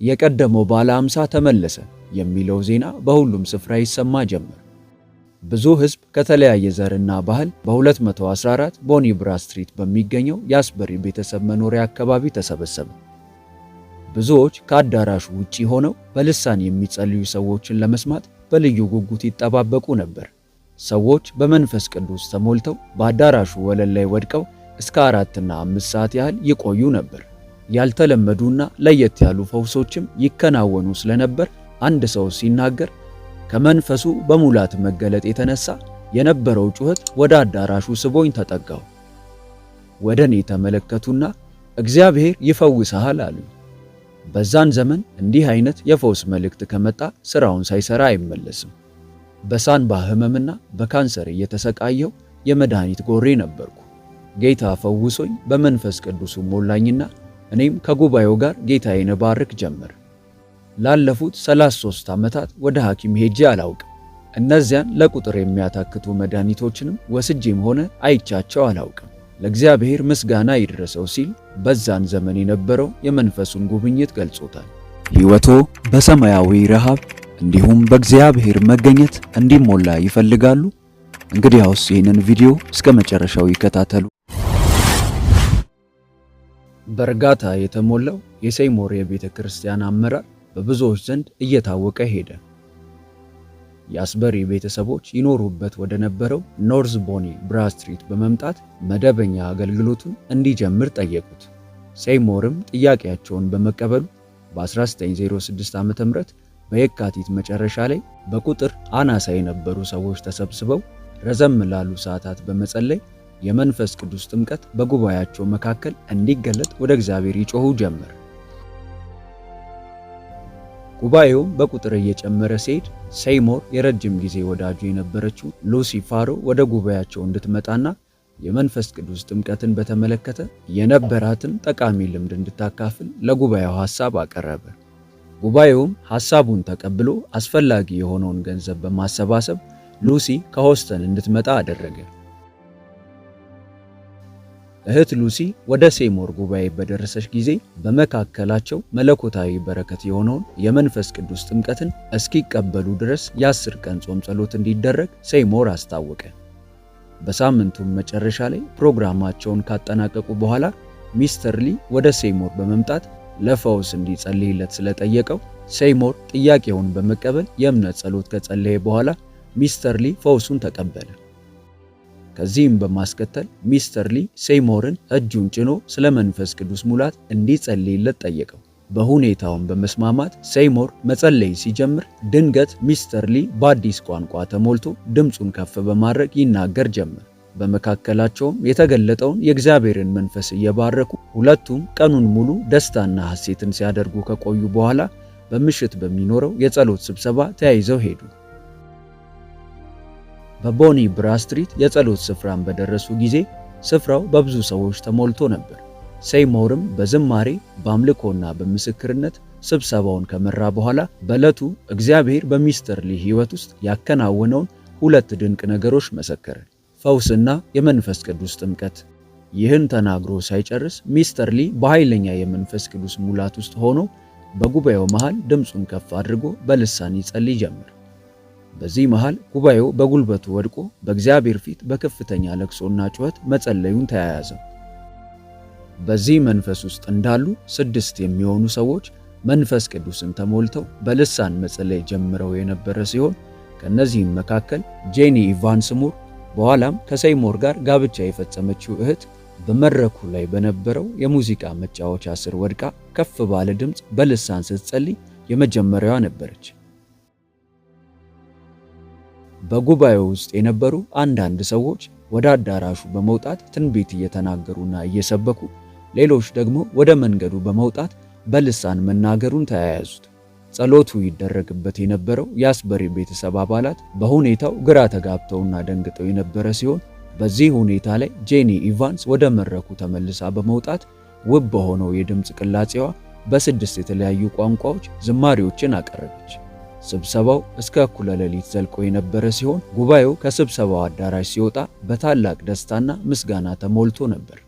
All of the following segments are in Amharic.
የቀደመው ባለ 50 ተመለሰ የሚለው ዜና በሁሉም ስፍራ ይሰማ ጀመር። ብዙ ሕዝብ ከተለያየ ዘርና ባህል በ214 ቦኒ ብራ ስትሪት በሚገኘው የአስበሪ ቤተሰብ መኖሪያ አካባቢ ተሰበሰበ። ብዙዎች ከአዳራሹ ውጪ ሆነው በልሳን የሚጸልዩ ሰዎችን ለመስማት በልዩ ጉጉት ይጠባበቁ ነበር። ሰዎች በመንፈስ ቅዱስ ተሞልተው በአዳራሹ ወለል ላይ ወድቀው እስከ 4 እና 5 ሰዓት ያህል ይቆዩ ነበር። ያልተለመዱና ለየት ያሉ ፈውሶችም ይከናወኑ ስለነበር አንድ ሰው ሲናገር ከመንፈሱ በሙላት መገለጥ የተነሳ የነበረው ጩኸት ወደ አዳራሹ ስቦኝ ተጠጋው። ወደ እኔ ተመለከቱና እግዚአብሔር ይፈውስሃል አሉኝ። በዛን ዘመን እንዲህ አይነት የፈውስ መልእክት ከመጣ ስራውን ሳይሰራ አይመለስም። በሳንባ ህመምና በካንሰር እየተሰቃየው የመድኃኒት ጎሬ ነበርኩ። ጌታ ፈውሶኝ በመንፈስ ቅዱሱ ሞላኝና እኔም ከጉባኤው ጋር ጌታዬን ባርክ ጀመር። ላለፉት 33 ዓመታት ወደ ሐኪም ሄጄ አላውቅም። እነዚያን ለቁጥር የሚያታክቱ መድኃኒቶችንም ወስጄም ሆነ አይቻቸው አላውቅም። ለእግዚአብሔር ምስጋና ይድረሰው ሲል በዛን ዘመን የነበረው የመንፈሱን ጉብኝት ገልጾታል። ሕይወቶ በሰማያዊ ረሃብ እንዲሁም በእግዚአብሔር መገኘት እንዲሞላ ይፈልጋሉ? እንግዲያውስ ይህንን ቪዲዮ እስከ መጨረሻው ይከታተሉ። በእርጋታ የተሞላው የሴይሞር የቤተ ክርስቲያን አመራር በብዙዎች ዘንድ እየታወቀ ሄደ። የአስበሪ ቤተሰቦች ይኖሩበት ወደ ነበረው ኖርዝ ቦኒ ብራ ስትሪት በመምጣት መደበኛ አገልግሎቱን እንዲጀምር ጠየቁት። ሴይሞርም ጥያቄያቸውን በመቀበሉ በ1906 ዓ.ም በየካቲት መጨረሻ ላይ በቁጥር አናሳ የነበሩ ሰዎች ተሰብስበው ረዘም ላሉ ሰዓታት በመጸለይ የመንፈስ ቅዱስ ጥምቀት በጉባኤያቸው መካከል እንዲገለጥ ወደ እግዚአብሔር ይጮሁ ጀመር። ጉባኤውም በቁጥር እየጨመረ ሲሄድ ሴይሞር የረጅም ጊዜ ወዳጁ የነበረችው ሉሲ ፋሮ ወደ ጉባኤያቸው እንድትመጣና የመንፈስ ቅዱስ ጥምቀትን በተመለከተ የነበራትን ጠቃሚ ልምድ እንድታካፍል ለጉባኤው ሐሳብ አቀረበ። ጉባኤውም ሐሳቡን ተቀብሎ አስፈላጊ የሆነውን ገንዘብ በማሰባሰብ ሉሲ ከሆስተን እንድትመጣ አደረገ። እህት ሉሲ ወደ ሴይሞር ጉባኤ በደረሰች ጊዜ በመካከላቸው መለኮታዊ በረከት የሆነውን የመንፈስ ቅዱስ ጥምቀትን እስኪቀበሉ ድረስ የ10 ቀን ጾም ጸሎት እንዲደረግ ሴይሞር አስታወቀ። በሳምንቱም መጨረሻ ላይ ፕሮግራማቸውን ካጠናቀቁ በኋላ ሚስተር ሊ ወደ ሴይሞር በመምጣት ለፈውስ እንዲጸልይለት ስለጠየቀው ሴይሞር ጥያቄውን በመቀበል የእምነት ጸሎት ከጸለየ በኋላ ሚስተር ሊ ፈውሱን ተቀበለ። ከዚህም በማስከተል ሚስተር ሊ ሴይሞርን እጁን ጭኖ ስለ መንፈስ ቅዱስ ሙላት እንዲጸልይለት ጠየቀው። በሁኔታውም በመስማማት ሴይሞር መጸለይ ሲጀምር ድንገት ሚስተር ሊ በአዲስ ቋንቋ ተሞልቶ ድምፁን ከፍ በማድረግ ይናገር ጀመር። በመካከላቸውም የተገለጠውን የእግዚአብሔርን መንፈስ እየባረኩ ሁለቱም ቀኑን ሙሉ ደስታና ሐሴትን ሲያደርጉ ከቆዩ በኋላ በምሽት በሚኖረው የጸሎት ስብሰባ ተያይዘው ሄዱ። በቦኒ ብራ ስትሪት የጸሎት ስፍራን በደረሱ ጊዜ ስፍራው በብዙ ሰዎች ተሞልቶ ነበር። ሴይሞርም በዝማሬ በአምልኮና በምስክርነት ስብሰባውን ከመራ በኋላ በዕለቱ እግዚአብሔር በሚስተር ሊ ሕይወት ውስጥ ያከናወነውን 2 ድንቅ ነገሮች መሰከረ፣ ፈውስና የመንፈስ ቅዱስ ጥምቀት። ይህን ተናግሮ ሳይጨርስ ሚስተር ሊ በኃይለኛ የመንፈስ ቅዱስ ሙላት ውስጥ ሆኖ በጉባኤው መሃል ድምፁን ከፍ አድርጎ በልሳን ይጸልይ ጀመር። በዚህ መሃል ጉባኤው በጉልበቱ ወድቆ በእግዚአብሔር ፊት በከፍተኛ ለቅሶና ጩኸት መጸለዩን ተያያዘው። በዚህ መንፈስ ውስጥ እንዳሉ 6 የሚሆኑ ሰዎች መንፈስ ቅዱስን ተሞልተው በልሳን መጸለይ ጀምረው የነበረ ሲሆን ከነዚህም መካከል ጄኒ ኢቫንስ ሙር በኋላም ከሴይሞር ጋር ጋብቻ የፈጸመችው እህት በመድረኩ ላይ በነበረው የሙዚቃ መጫወቻ ስር ወድቃ ከፍ ባለ ድምፅ በልሳን ስትጸልይ የመጀመሪያዋ ነበረች። በጉባኤው ውስጥ የነበሩ አንዳንድ ሰዎች ወደ አዳራሹ በመውጣት ትንቢት እየተናገሩና እየሰበኩ፣ ሌሎች ደግሞ ወደ መንገዱ በመውጣት በልሳን መናገሩን ተያያዙት። ጸሎቱ ይደረግበት የነበረው የአስበሪ ቤተሰብ አባላት በሁኔታው ግራ ተጋብተውና ደንግጠው የነበረ ሲሆን በዚህ ሁኔታ ላይ ጄኒ ኢቫንስ ወደ መድረኩ ተመልሳ በመውጣት ውብ በሆነው የድምፅ ቅላጼዋ በ6 የተለያዩ ቋንቋዎች ዝማሬዎችን አቀረበች። ስብሰባው እስከ እኩለ ሌሊት ዘልቆ የነበረ ሲሆን ጉባኤው ከስብሰባው አዳራሽ ሲወጣ በታላቅ ደስታና ምስጋና ተሞልቶ ነበር።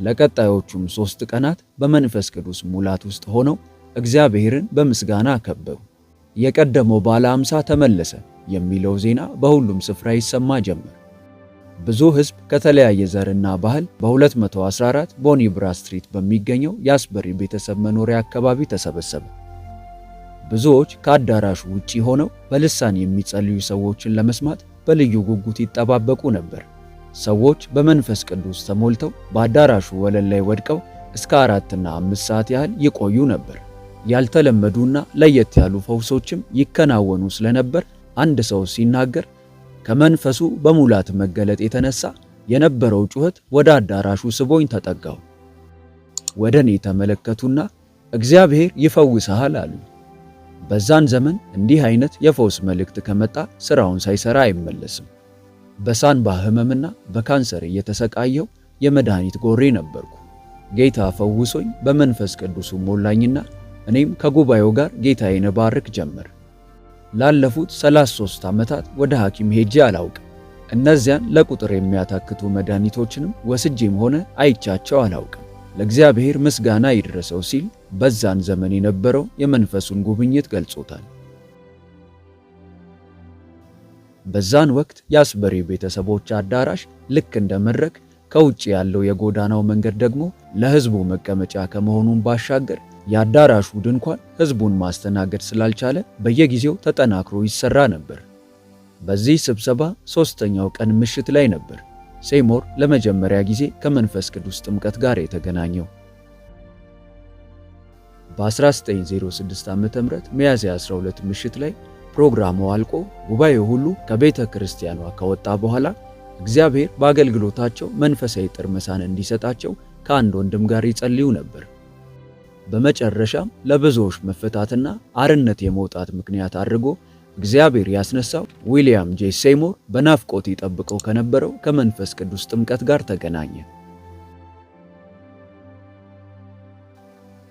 ለቀጣዮቹም 3 ቀናት በመንፈስ ቅዱስ ሙላት ውስጥ ሆነው እግዚአብሔርን በምስጋና አከበሩ። የቀደመው ባለ 50 ተመለሰ የሚለው ዜና በሁሉም ስፍራ ይሰማ ጀመር። ብዙ ሕዝብ ከተለያየ ዘርና ባህል በ214 ቦኒ ብራስ ስትሪት በሚገኘው የአስበሪ ቤተሰብ መኖሪያ አካባቢ ተሰበሰበ። ብዙዎች ከአዳራሹ ውጪ ሆነው በልሳን የሚጸልዩ ሰዎችን ለመስማት በልዩ ጉጉት ይጠባበቁ ነበር። ሰዎች በመንፈስ ቅዱስ ተሞልተው በአዳራሹ ወለል ላይ ወድቀው እስከ 4 እና 5 ሰዓት ያህል ይቆዩ ነበር። ያልተለመዱና ለየት ያሉ ፈውሶችም ይከናወኑ ስለነበር አንድ ሰው ሲናገር ከመንፈሱ በሙላት መገለጥ የተነሳ የነበረው ጩኸት ወደ አዳራሹ ስቦኝ ተጠጋው። ወደ እኔ ተመለከቱና እግዚአብሔር ይፈውስሃል አሉ። በዛን ዘመን እንዲህ አይነት የፈውስ መልእክት ከመጣ ስራውን ሳይሰራ አይመለስም። በሳንባ ህመምና በካንሰር እየተሰቃየው የመድኃኒት ጎሬ ነበርኩ። ጌታ ፈውሶኝ በመንፈስ ቅዱሱ ሞላኝና እኔም ከጉባኤው ጋር ጌታዬን ባርክ ጀመር። ላለፉት 33 ዓመታት ወደ ሐኪም ሄጄ አላውቅም። እነዚያን ለቁጥር የሚያታክቱ መድኃኒቶችንም ወስጄም ሆነ አይቻቸው አላውቅም። ለእግዚአብሔር ምስጋና ይድረሰው ሲል በዛን ዘመን የነበረው የመንፈሱን ጉብኝት ገልጾታል። በዛን ወቅት የአስበሪ ቤተሰቦች አዳራሽ ልክ እንደ መድረክ፣ ከውጭ ያለው የጎዳናው መንገድ ደግሞ ለሕዝቡ መቀመጫ ከመሆኑን ባሻገር የአዳራሹ ድንኳን ሕዝቡን ማስተናገድ ስላልቻለ በየጊዜው ተጠናክሮ ይሰራ ነበር። በዚህ ስብሰባ 3ኛው ቀን ምሽት ላይ ነበር ሴይሞር ለመጀመሪያ ጊዜ ከመንፈስ ቅዱስ ጥምቀት ጋር የተገናኘው። በ1906 ዓ.ም ሚያዝያ 12 ምሽት ላይ ፕሮግራሙ አልቆ ጉባኤው ሁሉ ከቤተ ክርስቲያኗ ከወጣ በኋላ እግዚአብሔር በአገልግሎታቸው መንፈሳዊ ጥርመሳን እንዲሰጣቸው ከአንድ ወንድም ጋር ይጸልዩ ነበር። በመጨረሻም ለብዙዎች መፈታትና አርነት የመውጣት ምክንያት አድርጎ እግዚአብሔር ያስነሳው ዊሊያም ጄ ሴይሞር በናፍቆት ይጠብቀው ከነበረው ከመንፈስ ቅዱስ ጥምቀት ጋር ተገናኘ።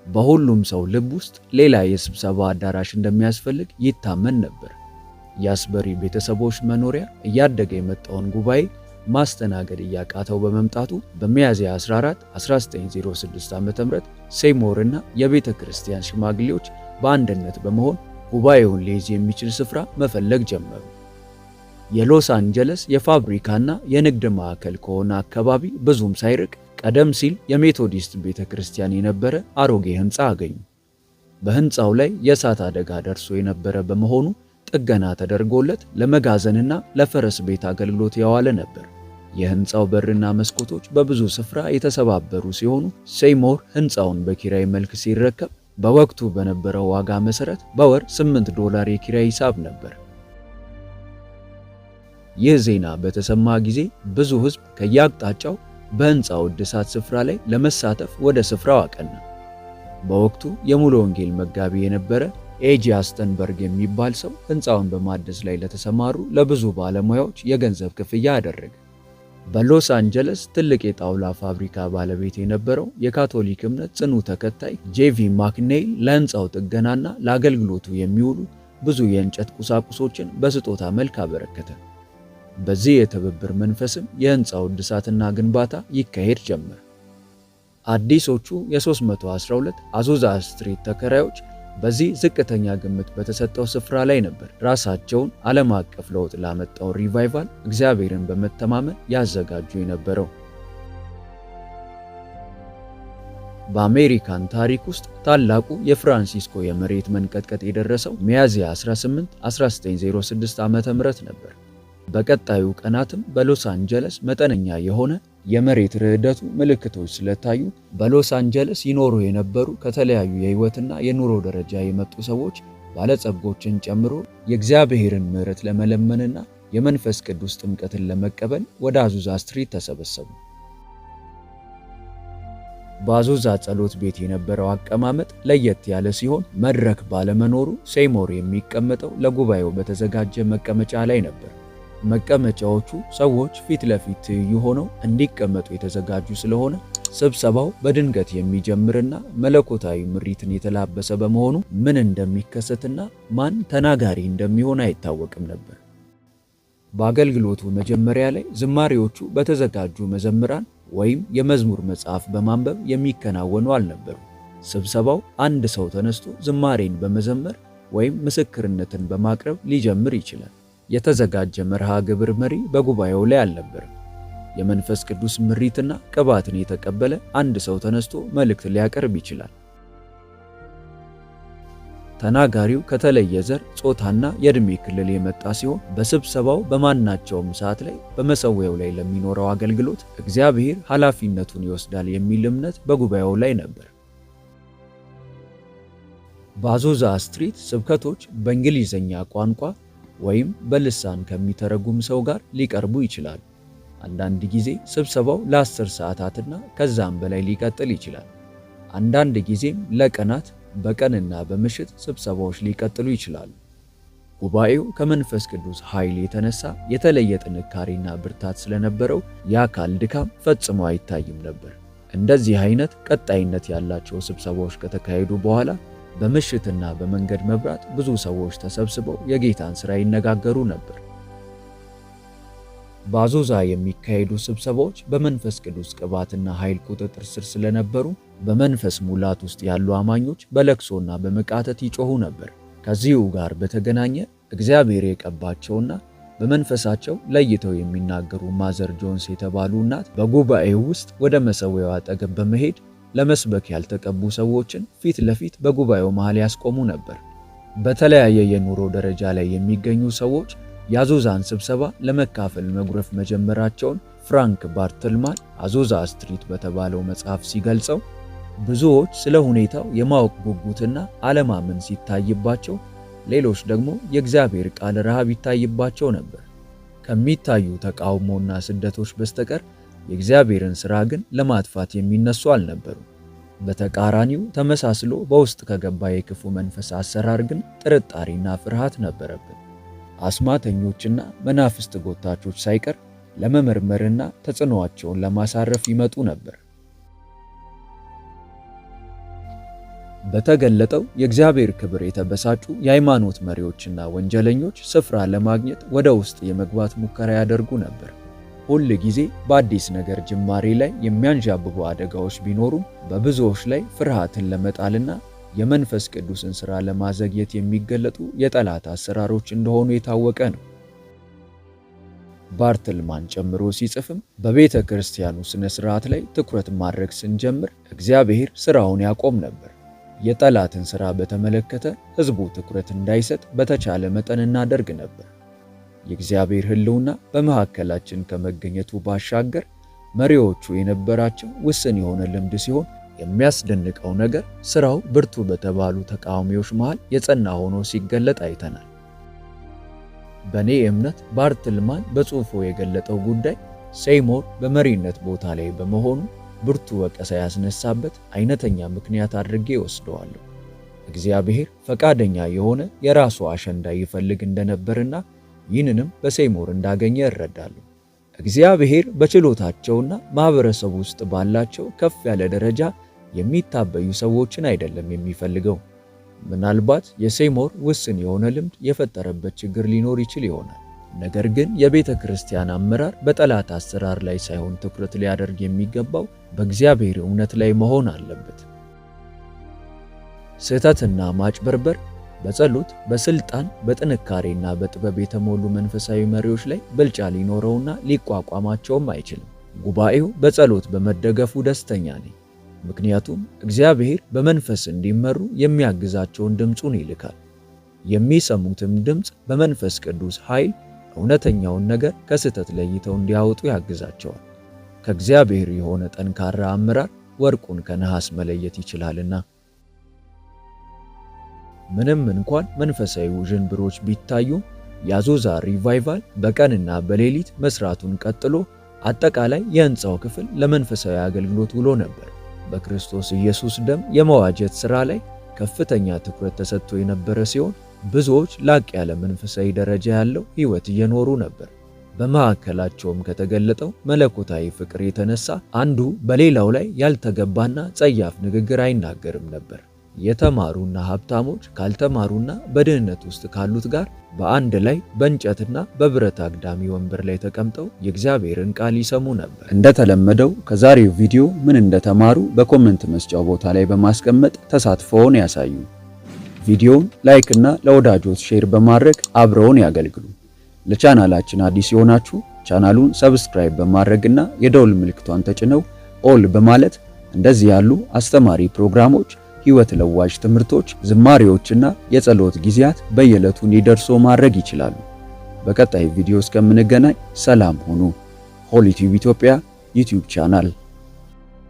በሁሉም ሰው ልብ ውስጥ ሌላ የስብሰባ አዳራሽ እንደሚያስፈልግ ይታመን ነበር። የአስበሪ ቤተሰቦች መኖሪያ እያደገ የመጣውን ጉባኤ ማስተናገድ እያቃተው በመምጣቱ በሚያዝያ 14 1906 ዓ.ም ሴይሞር እና የቤተ ክርስቲያን ሽማግሌዎች በአንድነት በመሆን ጉባኤውን ሊይዝ የሚችል ስፍራ መፈለግ ጀመሩ። የሎስ አንጀለስ የፋብሪካና የንግድ ማዕከል ከሆነ አካባቢ ብዙም ሳይርቅ ቀደም ሲል የሜቶዲስት ቤተ ክርስቲያን የነበረ አሮጌ ሕንፃ አገኙ። በሕንፃው ላይ የእሳት አደጋ ደርሶ የነበረ በመሆኑ ጥገና ተደርጎለት ለመጋዘንና ለፈረስ ቤት አገልግሎት የዋለ ነበር። የሕንፃው በርና መስኮቶች በብዙ ስፍራ የተሰባበሩ ሲሆኑ ሴይሞር ሕንፃውን በኪራይ መልክ ሲረከብ በወቅቱ በነበረው ዋጋ መሰረት በወር $8 የኪራይ ሂሳብ ነበር። ይህ ዜና በተሰማ ጊዜ ብዙ ሕዝብ ከየአቅጣጫው በሕንፃው እድሳት ስፍራ ላይ ለመሳተፍ ወደ ስፍራው አቀና። በወቅቱ የሙሉ ወንጌል መጋቢ የነበረ ኤጂ አስተንበርግ የሚባል ሰው ሕንፃውን በማደስ ላይ ለተሰማሩ ለብዙ ባለሙያዎች የገንዘብ ክፍያ አደረገ። በሎስ አንጀለስ ትልቅ የጣውላ ፋብሪካ ባለቤት የነበረው የካቶሊክ እምነት ጽኑ ተከታይ ጄቪ ማክኔይል ለሕንፃው ጥገናና ለአገልግሎቱ የሚውሉ ብዙ የእንጨት ቁሳቁሶችን በስጦታ መልክ አበረከተ። በዚህ የትብብር መንፈስም የሕንፃው እድሳትና ግንባታ ይካሄድ ጀመር። አዲሶቹ የ312 አዙዛ ስትሪት ተከራዮች በዚህ ዝቅተኛ ግምት በተሰጠው ስፍራ ላይ ነበር ራሳቸውን ዓለም አቀፍ ለውጥ ላመጣው ሪቫይቫል እግዚአብሔርን በመተማመን ያዘጋጁ የነበረው። በአሜሪካን ታሪክ ውስጥ ታላቁ የፍራንሲስኮ የመሬት መንቀጥቀጥ የደረሰው ሚያዝያ 18 1906 ዓ.ም ነበር። በቀጣዩ ቀናትም በሎስ አንጀለስ መጠነኛ የሆነ የመሬት ርዕደቱ ምልክቶች ስለታዩ በሎስ አንጀለስ ይኖሩ የነበሩ ከተለያዩ የህይወትና የኑሮ ደረጃ የመጡ ሰዎች ባለጸጎችን ጨምሮ የእግዚአብሔርን ምሕረት ለመለመንና የመንፈስ ቅዱስ ጥምቀትን ለመቀበል ወደ አዙዛ ስትሪት ተሰበሰቡ። በአዙዛ ጸሎት ቤት የነበረው አቀማመጥ ለየት ያለ ሲሆን መድረክ ባለመኖሩ ሴይሞር የሚቀመጠው ለጉባኤው በተዘጋጀ መቀመጫ ላይ ነበር። መቀመጫዎቹ ሰዎች ፊት ለፊት ትይዩ ሆነው እንዲቀመጡ የተዘጋጁ ስለሆነ ስብሰባው በድንገት የሚጀምርና መለኮታዊ ምሪትን የተላበሰ በመሆኑ ምን እንደሚከሰትና ማን ተናጋሪ እንደሚሆን አይታወቅም ነበር። በአገልግሎቱ መጀመሪያ ላይ ዝማሬዎቹ በተዘጋጁ መዘምራን ወይም የመዝሙር መጽሐፍ በማንበብ የሚከናወኑ አልነበሩም። ስብሰባው አንድ ሰው ተነስቶ ዝማሬን በመዘመር ወይም ምስክርነትን በማቅረብ ሊጀምር ይችላል። የተዘጋጀ መርሃ ግብር መሪ በጉባኤው ላይ አልነበረም። የመንፈስ ቅዱስ ምሪትና ቅባትን የተቀበለ አንድ ሰው ተነስቶ መልእክት ሊያቀርብ ይችላል። ተናጋሪው ከተለየ ዘር፣ ጾታና የዕድሜ ክልል የመጣ ሲሆን በስብሰባው በማናቸውም ሰዓት ላይ በመሠዊያው ላይ ለሚኖረው አገልግሎት እግዚአብሔር ኃላፊነቱን ይወስዳል የሚል እምነት በጉባኤው ላይ ነበር። በአዞዛ ስትሪት ስብከቶች በእንግሊዝኛ ቋንቋ ወይም በልሳን ከሚተረጉም ሰው ጋር ሊቀርቡ ይችላሉ። አንዳንድ ጊዜ ስብሰባው ለ10 ሰዓታትና ከዛም በላይ ሊቀጥል ይችላል። አንዳንድ ጊዜም ለቀናት በቀንና በምሽት ስብሰባዎች ሊቀጥሉ ይችላሉ። ጉባኤው ከመንፈስ ቅዱስ ኃይል የተነሳ የተለየ ጥንካሬና ብርታት ስለነበረው የአካል ድካም ፈጽሞ አይታይም ነበር። እንደዚህ አይነት ቀጣይነት ያላቸው ስብሰባዎች ከተካሄዱ በኋላ በምሽትና በመንገድ መብራት ብዙ ሰዎች ተሰብስበው የጌታን ሥራ ይነጋገሩ ነበር። በአዞዛ የሚካሄዱ ስብሰባዎች በመንፈስ ቅዱስ ቅባትና ኃይል ቁጥጥር ስር ስለነበሩ በመንፈስ ሙላት ውስጥ ያሉ አማኞች በለቅሶና በመቃተት ይጮኹ ነበር። ከዚሁ ጋር በተገናኘ እግዚአብሔር የቀባቸውና በመንፈሳቸው ለይተው የሚናገሩ ማዘር ጆንስ የተባሉ እናት በጉባኤው ውስጥ ወደ መሠዊያው አጠገብ በመሄድ ለመስበክ ያልተቀቡ ሰዎችን ፊት ለፊት በጉባኤው መሃል ያስቆሙ ነበር። በተለያየ የኑሮ ደረጃ ላይ የሚገኙ ሰዎች የአዞዛን ስብሰባ ለመካፈል መጉረፍ መጀመራቸውን ፍራንክ ባርትልማን አዞዛ ስትሪት በተባለው መጽሐፍ ሲገልጸው፣ ብዙዎች ስለ ሁኔታው የማወቅ ጉጉትና አለማመን ሲታይባቸው፣ ሌሎች ደግሞ የእግዚአብሔር ቃል ረሃብ ይታይባቸው ነበር። ከሚታዩ ተቃውሞና ስደቶች በስተቀር የእግዚአብሔርን ሥራ ግን ለማጥፋት የሚነሱ አልነበሩም። በተቃራኒው ተመሳስሎ በውስጥ ከገባ የክፉ መንፈስ አሰራር ግን ጥርጣሬና ፍርሃት ነበረብን። አስማተኞችና መናፍስት ጎታቾች ሳይቀር ለመመርመርና ተጽዕኖአቸውን ለማሳረፍ ይመጡ ነበር። በተገለጠው የእግዚአብሔር ክብር የተበሳጩ የሃይማኖት መሪዎችና ወንጀለኞች ስፍራ ለማግኘት ወደ ውስጥ የመግባት ሙከራ ያደርጉ ነበር። ሁል ጊዜ በአዲስ ነገር ጅማሬ ላይ የሚያንዣብቡ አደጋዎች ቢኖሩም በብዙዎች ላይ ፍርሃትን ለመጣልና የመንፈስ ቅዱስን ሥራ ለማዘግየት የሚገለጡ የጠላት አሰራሮች እንደሆኑ የታወቀ ነው። ባርትልማን ጨምሮ ሲጽፍም በቤተ ክርስቲያኑ ሥነ ሥርዓት ላይ ትኩረት ማድረግ ስንጀምር እግዚአብሔር ሥራውን ያቆም ነበር። የጠላትን ሥራ በተመለከተ ሕዝቡ ትኩረት እንዳይሰጥ በተቻለ መጠን እናደርግ ነበር። የእግዚአብሔር ሕልውና በመካከላችን ከመገኘቱ ባሻገር መሪዎቹ የነበራቸው ውስን የሆነ ልምድ ሲሆን፣ የሚያስደንቀው ነገር ሥራው ብርቱ በተባሉ ተቃዋሚዎች መሃል የጸና ሆኖ ሲገለጥ አይተናል። በእኔ እምነት ባርትልማን በጽሑፉ የገለጠው ጉዳይ ሴይሞር በመሪነት ቦታ ላይ በመሆኑ ብርቱ ወቀሳ ያስነሳበት አይነተኛ ምክንያት አድርጌ ወስደዋለሁ። እግዚአብሔር ፈቃደኛ የሆነ የራሱ አሸንዳ ይፈልግ እንደነበርና ይህንንም በሴይሞር እንዳገኘ እረዳለሁ። እግዚአብሔር በችሎታቸውና ማህበረሰብ ውስጥ ባላቸው ከፍ ያለ ደረጃ የሚታበዩ ሰዎችን አይደለም የሚፈልገው። ምናልባት የሴይሞር ውስን የሆነ ልምድ የፈጠረበት ችግር ሊኖር ይችል ይሆናል። ነገር ግን የቤተ ክርስቲያን አመራር በጠላት አሰራር ላይ ሳይሆን ትኩረት ሊያደርግ የሚገባው በእግዚአብሔር እውነት ላይ መሆን አለበት። ስህተትና ማጭበርበር በጸሎት፣ በስልጣን፣ በጥንካሬና በጥበብ የተሞሉ መንፈሳዊ መሪዎች ላይ ብልጫ ሊኖረውና ሊቋቋማቸውም አይችልም። ጉባኤው በጸሎት በመደገፉ ደስተኛ ነኝ። ምክንያቱም እግዚአብሔር በመንፈስ እንዲመሩ የሚያግዛቸውን ድምፁን ይልካል። የሚሰሙትም ድምፅ በመንፈስ ቅዱስ ኃይል እውነተኛውን ነገር ከስህተት ለይተው እንዲያወጡ ያግዛቸዋል። ከእግዚአብሔር የሆነ ጠንካራ አመራር ወርቁን ከነሐስ መለየት ይችላልና። ምንም እንኳን መንፈሳዊ ውዥንብሮች ቢታዩም የአዞዛ ሪቫይቫል በቀንና በሌሊት መስራቱን ቀጥሎ አጠቃላይ የሕንፃው ክፍል ለመንፈሳዊ አገልግሎት ውሎ ነበር። በክርስቶስ ኢየሱስ ደም የመዋጀት ሥራ ላይ ከፍተኛ ትኩረት ተሰጥቶ የነበረ ሲሆን ብዙዎች ላቅ ያለ መንፈሳዊ ደረጃ ያለው ሕይወት እየኖሩ ነበር። በመካከላቸውም ከተገለጠው መለኮታዊ ፍቅር የተነሳ አንዱ በሌላው ላይ ያልተገባና ጸያፍ ንግግር አይናገርም ነበር። የተማሩና ሀብታሞች ካልተማሩና በድህነት ውስጥ ካሉት ጋር በአንድ ላይ በእንጨትና በብረት አግዳሚ ወንበር ላይ ተቀምጠው የእግዚአብሔርን ቃል ይሰሙ ነበር። እንደተለመደው ከዛሬው ቪዲዮ ምን እንደተማሩ በኮሜንት መስጫው ቦታ ላይ በማስቀመጥ ተሳትፎውን ያሳዩ። ቪዲዮውን ላይክ እና ለወዳጆች ሼር በማድረግ አብረውን ያገልግሉ። ለቻናላችን አዲስ የሆናችሁ ቻናሉን ሰብስክራይብ በማድረግና የደውል ምልክቷን ተጭነው ኦል በማለት እንደዚህ ያሉ አስተማሪ ፕሮግራሞች፣ ህይወት ለዋጭ ትምህርቶች፣ ዝማሬዎችና የጸሎት ጊዜያት በየዕለቱ እንዲደርሱ ማድረግ ይችላሉ። በቀጣይ ቪዲዮ እስከምንገናኝ ሰላም ሁኑ። ሆሊ ቲዩብ ኢትዮጵያ ዩቲዩብ ቻናል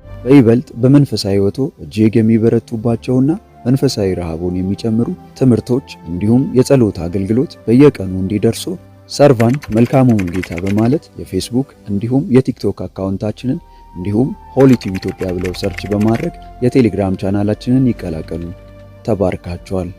በይበልጥ በመንፈሳዊ ህይወቶ እጅግ የሚበረቱባቸውና መንፈሳዊ ረሃቡን የሚጨምሩ ትምህርቶች እንዲሁም የጸሎት አገልግሎት በየቀኑ እንዲደርሱ ሰርቫንት መልካሙ ሙሉጌታ በማለት የፌስቡክ እንዲሁም የቲክቶክ አካውንታችንን እንዲሁም ሆሊ ቲዩብ ኢትዮጵያ ብለው ሰርች በማድረግ የቴሌግራም ቻናላችንን ይቀላቀሉ። ተባርካችኋል።